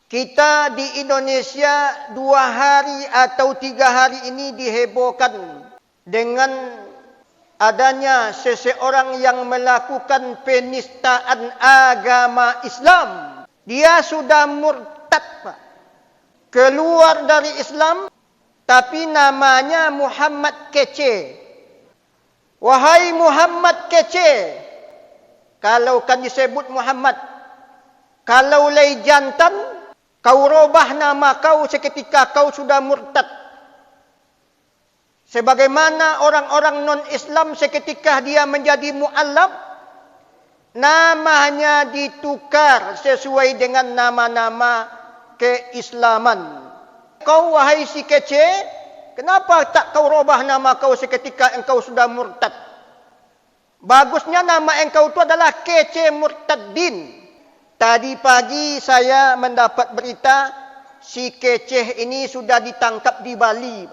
Kita di Indonesia 2 hari atau 3 hari ini dihebohkan dengan adanya seseorang yang melakukan penistaan agama Islam. Dia sudah murtad, Pak. Keluar dari Islam, tapi namanya Muhammad Kece. Wahai Muhammad Kece, kalau kan disebut Muhammad, kalau lay jantan, kau robah nama kau seketika kau sudah murtad. Sebagaimana orang-orang non-Islam seketika dia menjadi mu'allaf, namanya ditukar sesuai dengan nama-nama keislaman. Kau wahai si Kece, kenapa tak kau robah nama kau seketika engkau sudah murtad? Bagusnya nama engkau itu adalah Kece Murtaddin. Tadi pagi saya mendapat berita si Kece ini sudah ditangkap di Bali,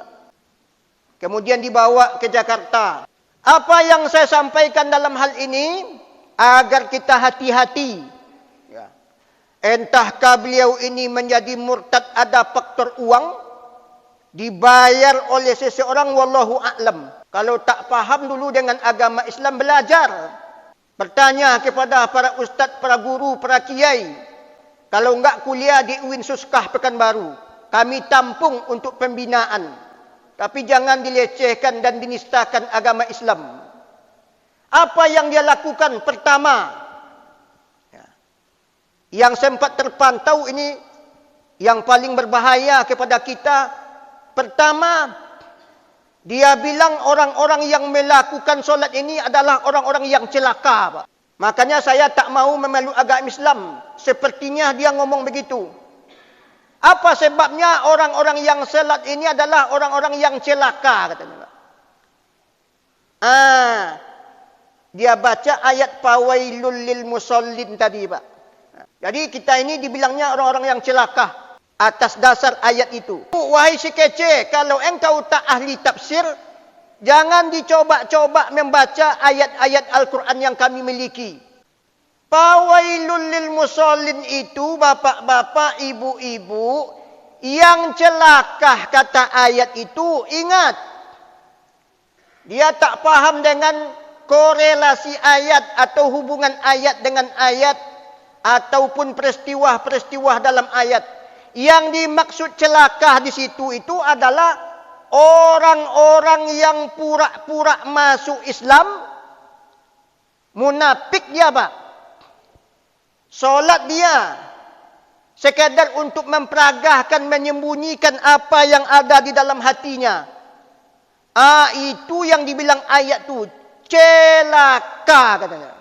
kemudian dibawa ke Jakarta. Apa yang saya sampaikan dalam hal ini agar kita hati-hati. Entahkah beliau ini menjadi murtad ada faktor uang, dibayar oleh seseorang, wallahu a'lam. Kalau tak faham dulu dengan agama Islam, belajar. Bertanya kepada para ustaz, para guru, para kiai. Kalau enggak kuliah di UIN Suskah Pekanbaru, kami tampung untuk pembinaan. Tapi jangan dilecehkan dan dinistakan agama Islam. Apa yang dia lakukan? Pertama, yang sempat terpantau ini, yang paling berbahaya kepada kita. Pertama, dia bilang orang-orang yang melakukan solat ini adalah orang-orang yang celaka, Pak. Makanya saya tak mau memeluk agama Islam. Sepertinya dia ngomong begitu. Apa sebabnya orang-orang yang solat ini adalah orang-orang yang celaka, katanya, Pak. Dia baca ayat fawailul lil musallin tadi, Pak. Jadi kita ini dibilangnya orang-orang yang celaka atas dasar ayat itu. Wahai si Kece, kalau engkau tak ahli tafsir, jangan dicoba-coba membaca ayat-ayat Al-Quran yang kami miliki. Fawailul lil musallin itu, bapak-bapak, ibu-ibu, yang celaka kata ayat itu, ingat. Dia tak paham dengan korelasi ayat atau hubungan ayat dengan ayat, ataupun peristiwa-peristiwa dalam ayat. Yang dimaksud celaka di situ itu adalah orang-orang yang pura-pura masuk Islam, munafik dia, Pak. Solat dia sekadar untuk memperagahkan, menyembunyikan apa yang ada di dalam hatinya. Itu yang dibilang ayat itu celaka, katanya.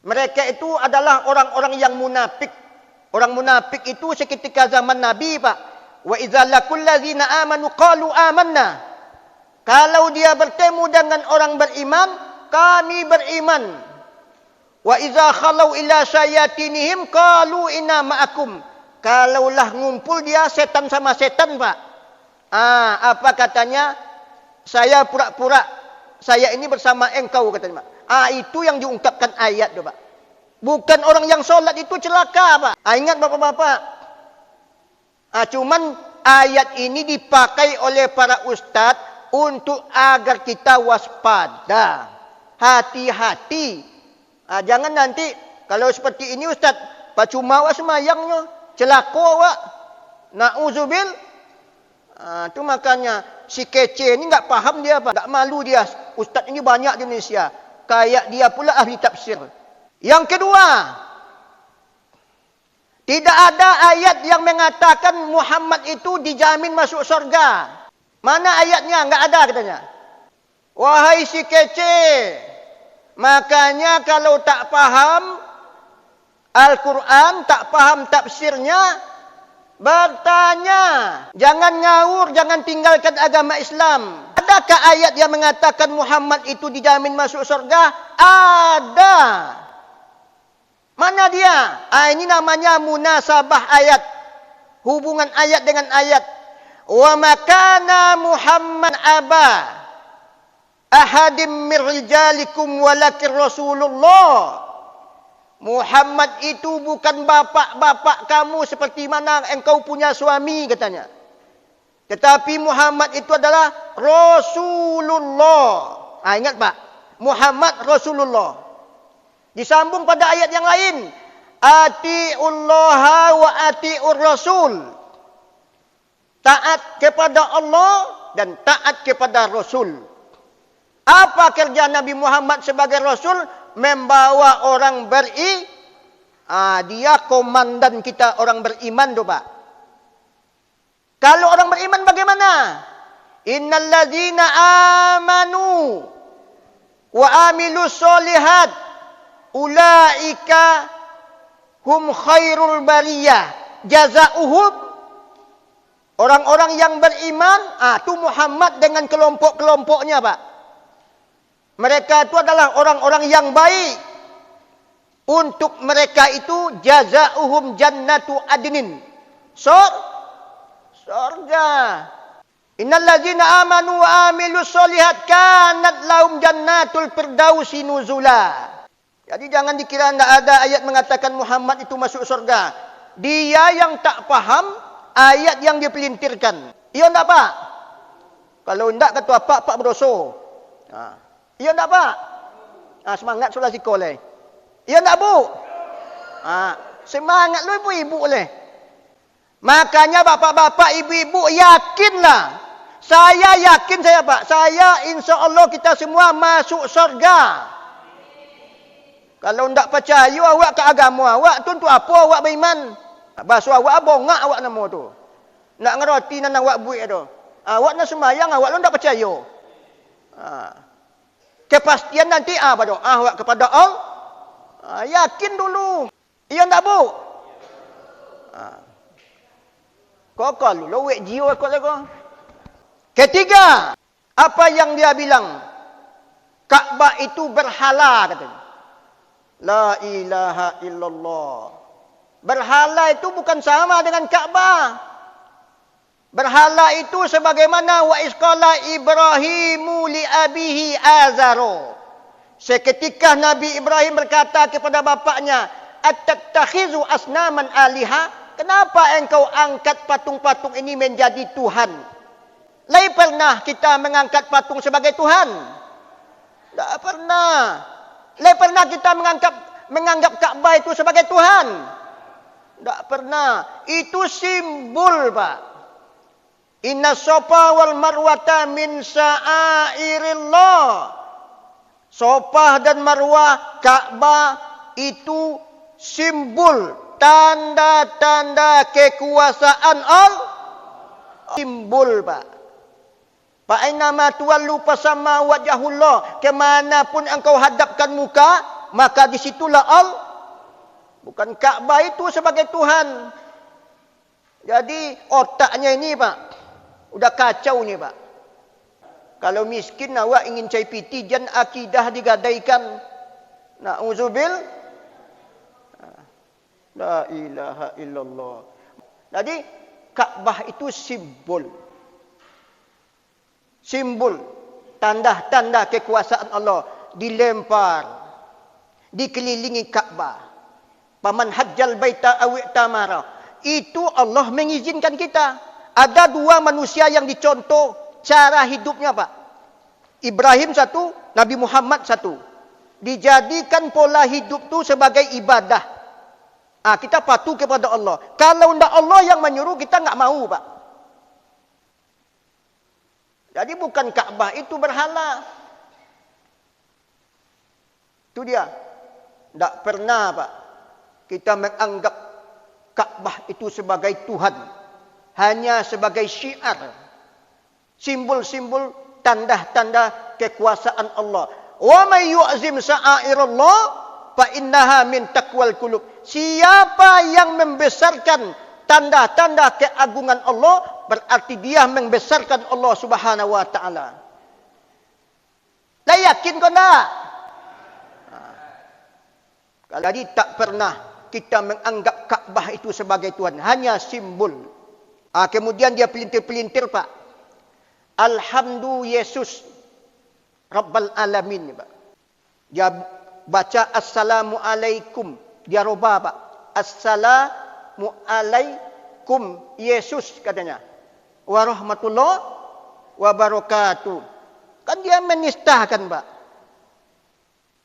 Mereka itu adalah orang-orang yang munafik. Orang munafik itu seketika zaman Nabi, Pak. Wa idza laqul ladzina amanu qalu amanna. Kalau dia bertemu dengan orang beriman, kami beriman. Wa idza khalau ila syayatinihim qalu inna ma'akum. Kalaulah ngumpul dia setan sama setan, Pak. Apa katanya? Saya pura-pura saya ini bersama engkau, katanya, Pak. Itu yang diungkapkan ayat, Pak. Bukan orang yang solat itu celaka, Pak. Ingat bapak-bapak. Cuman ayat ini dipakai oleh para ustaz untuk agar kita waspada. Hati-hati. Jangan nanti kalau seperti ini ustaz, percuma wak semayangnya, celaka wak. Na'udzubil. Itu makanya si Kece ini enggak paham dia, Pak. Enggak malu dia. Ustaz ini banyak di Indonesia. Kayak dia pula ahli tafsir. Yang kedua, tidak ada ayat yang mengatakan Muhammad itu dijamin masuk surga. Mana ayatnya? Enggak ada, katanya. Wahai si Kece, makanya kalau tak paham Al-Quran, tak paham tafsirnya, bertanya. Jangan ngawur, jangan tinggalkan agama Islam. Adakah ayat yang mengatakan Muhammad itu dijamin masuk surga? Ada. Mana dia? Ini namanya munasabah ayat. Hubungan ayat dengan ayat. Wa makana Muhammad aba ahadim min rijalikum walakin Rasulullah Muhammad itu bukan bapak-bapak kamu seperti mana engkau punya suami, katanya. Tetapi Muhammad itu adalah Rasulullah. Ingat Pak, Muhammad Rasulullah. Disambung pada ayat yang lain. Ati'ullaha wa ati'ur Rasul. Taat kepada Allah dan taat kepada Rasul. Apa kerja Nabi Muhammad sebagai Rasul? Membawa orang dia komandan kita orang beriman tu Pak. Kalau orang beriman bagaimana? Innal ladzina amanu wa amilus solihat ulaika hum khairul bariyah jazaohum. Orang-orang yang beriman, tu Muhammad dengan kelompok-kelompoknya Pak. Mereka itu adalah orang-orang yang baik. Untuk mereka itu jazaohum jannatu adnin. Surga. Innal ladzina amanu wa amilus solihat kanat lahum jannatul firdausi nuzula. Jadi jangan dikira tidak ada ayat mengatakan Muhammad itu masuk surga. Dia yang tak faham ayat yang dipelintirkan. Iya enggak Pak? Kalau enggak kata Pak berdosa. Iya enggak Pak? Semangat sudah sikol leh. Iya enggak Bu? Semangat lu ibu-ibu leh. Makanya bapak-bapak, ibu-ibu yakinlah. Saya yakin Pak. Saya insya Allah kita semua masuk surga. Kalau tidak percaya awak ke agama awak, tu apa awak beriman? Bahasa awak bongak awak nama tu. Nak ngerti nan awak buat tu. Awak nak sembahyang awak lu tidak percaya. Kepastian nanti apa tu? Awak kepada Allah. Yakin dulu. Iya tak Bu? Kau lu wek jiwa kau lagi. Ketiga, apa yang dia bilang? Ka'bah itu berhala katanya. La ilaha illallah. Berhala itu bukan sama dengan Ka'bah. Berhala itu sebagaimana wa isqala Ibrahimu li abihi Azaro. Seketika Nabi Ibrahim berkata kepada bapaknya, "Attattakhizu asnaman aliha?" Kenapa engkau angkat patung-patung ini menjadi Tuhan? Lai pernah kita mengangkat patung sebagai Tuhan? Tak pernah. Lai pernah kita menganggap Ka'bah itu sebagai Tuhan? Tak pernah. Itu simbol, Pak. Inna Safa wal Marwata min sya'airillah. Safa dan Marwah, Ka'bah itu simbol, tanda-tanda kekuasaan Allah. Simbol, Pak. Fa'inama tuwallu fasamma wajhullah. Kemanapun engkau hadapkan muka, maka disitulah Allah. Bukan Ka'bah itu sebagai Tuhan. Jadi otaknya ini Pak, udah kacau ni Pak. Kalau miskin awak ingin cai piti, jan akidah digadaikan. Na'udzubil. La ilaha illallah. Jadi Ka'bah itu simbol. Simbol. Tanda-tanda kekuasaan Allah. Dilempar. Dikelilingi Ka'bah. Paman hajjal baita awi tamara. Itu Allah mengizinkan kita. Ada dua manusia yang dicontoh cara hidupnya Pak. Ibrahim satu, Nabi Muhammad satu. Dijadikan pola hidup tu sebagai ibadah. Kita patuh kepada Allah. Kalau tidak Allah yang menyuruh, kita enggak mau, Pak. Jadi bukan Ka'bah itu berhala. Itu dia. Tidak pernah, Pak, kita menganggap Ka'bah itu sebagai Tuhan. Hanya sebagai syiar. Simbol-simbol, tanda-tanda kekuasaan Allah. Wa may yu'zim sya'airallah fa innaha min taqwal qulub. Siapa yang membesarkan tanda-tanda keagungan Allah, berarti dia membesarkan Allah Subhanahu wa taala. Dah yakin kau tak? Jadi tak pernah kita menganggap Ka'bah itu sebagai Tuhan, hanya simbol. Kemudian dia pelintir-pelintir Pak. Alhamdulillah Yesus Rabbal Alamin Pak. Dia baca Assalamualaikum Dia rubah, Pak. Assalamu alaikum Yesus katanya. Warahmatullah wabarakatuh. Kan dia menistahkan, Pak.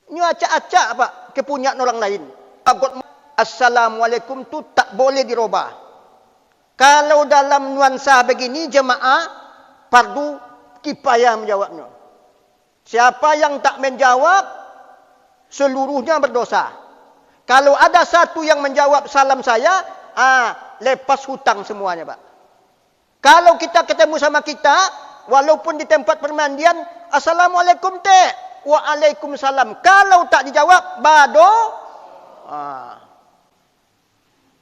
Ini acak-acak, Pak, kepunyaan orang lain. Assalamualaikum tu tak boleh dirubah. Kalau dalam nuansa begini jemaah fardu kifayah menjawabnya. Siapa yang tak menjawab seluruhnya berdosa. Kalau ada satu yang menjawab salam saya, lepas hutang semuanya, Pak. Kalau kita ketemu sama kita, walaupun di tempat permandian, Assalamualaikum teh, Waalaikumsalam. Kalau tak dijawab, bado.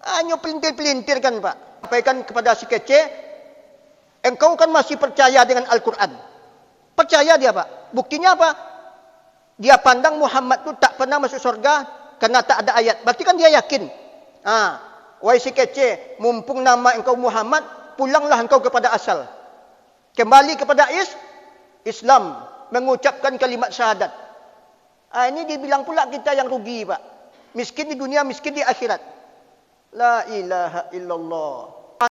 Hanya pelintir-pelintir kan, Pak. Sampaikan kepada si kece, engkau kan masih percaya dengan Al-Quran. Percaya dia, Pak. Buktinya apa? Dia pandang Muhammad itu tak pernah masuk surga karena tak ada ayat. Berarti kan dia yakin. Wahai si kece, mumpung nama engkau Muhammad, pulanglah engkau kepada asal. Kembali kepada Islam. Mengucapkan kalimat syahadat. Ini dibilang pula kita yang rugi, Pak. Miskin di dunia, miskin di akhirat. La ilaha illallah.